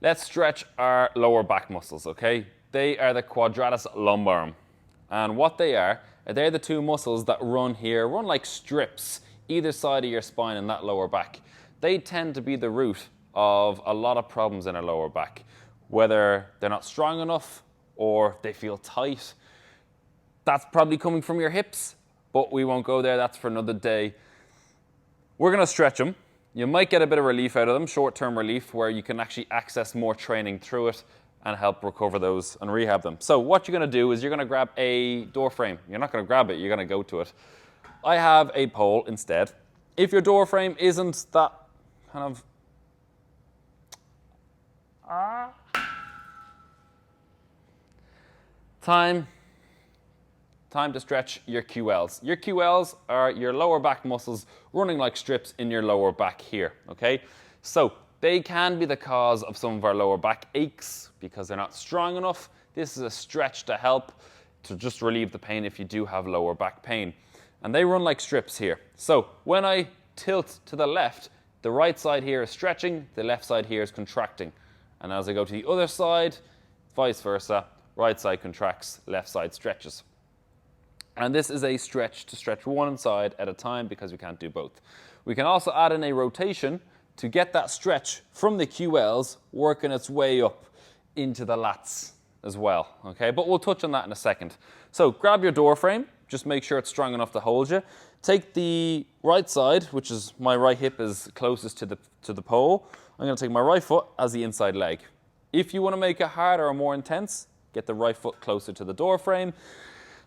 Let's stretch our lower back muscles, okay? They are the quadratus lumborum. And what they are, they're the two muscles that run here, run like strips, either side of your spine in that lower back. They tend to be the root of a lot of problems in our lower back, whether they're not strong enough or they feel tight. That's probably coming from your hips, but we won't go there, that's for another day. We're gonna stretch them. You might get a bit of relief out of them, short-term relief, where you can actually access more training through it and help recover those and rehab them. So what you're gonna do is you're gonna grab a door frame. You're not gonna grab it, you're gonna go to it. I have a pole instead. If your door frame isn't that kind of time to stretch your QLs. Your QLs are your lower back muscles running like strips in your lower back here, okay? So they can be the cause of some of our lower back aches because they're not strong enough. This is a stretch to help to just relieve the pain if you do have lower back pain. And they run like strips here. So when I tilt to the left, the right side here is stretching, the left side here is contracting. And as I go to the other side, vice versa, right side contracts, left side stretches. And this is a stretch to stretch one side at a time because we can't do both. We can also add in a rotation to get that stretch from the QLs working its way up into the lats as well, okay? But we'll touch on that in a second. So grab your door frame, just make sure it's strong enough to hold you. Take the right side, which is my right hip is closest to the pole. I'm gonna take my right foot as the inside leg. If you wanna make it harder or more intense, get the right foot closer to the door frame.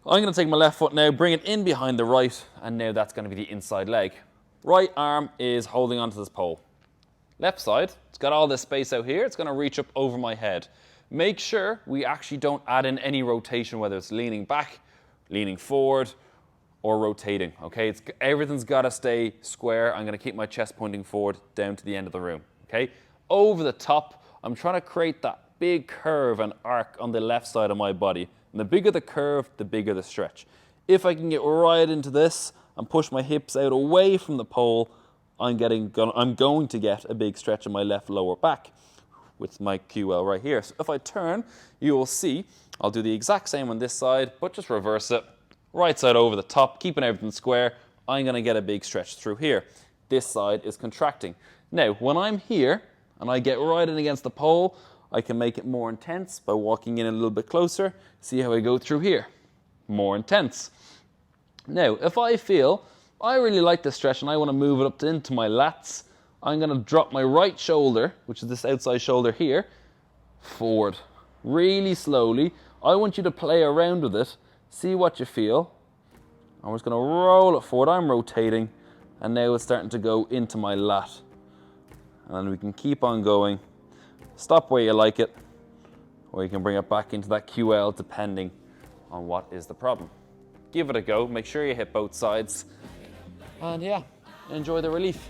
I'm going to take my left foot now, bring it in behind the right, and now that's going to be the inside leg. Right arm is holding onto this pole. Left side, it's got all this space out here, it's going to reach up over my head. Make sure we actually don't add in any rotation, whether it's leaning back, leaning forward, or rotating, okay? Everything's got to stay square. I'm going to keep my chest pointing forward down to the end of the room, okay? Over the top, I'm trying to create that big curve and arc on the left side of my body. And the bigger the curve, the bigger the stretch. If I can get right into this and push my hips out away from the pole, I'm going to get a big stretch in my left lower back with my QL right here. So if I turn, you will see, I'll do the exact same on this side, but just reverse it. Right side over the top, keeping everything square. I'm going to get a big stretch through here. This side is contracting. Now, when I'm here and I get right in against the pole, I can make it more intense by walking in a little bit closer. See how I go through here. More intense. Now, if I feel I really like this stretch and I want to move it up into my lats, I'm going to drop my right shoulder, which is this outside shoulder here, forward. Really slowly. I want you to play around with it. See what you feel. I'm just going to roll it forward. I'm rotating. And now it's starting to go into my lat. And then we can keep on going. Stop where you like it, or you can bring it back into that QL depending on what is the problem. Give it a go, make sure you hit both sides, and yeah, enjoy the relief.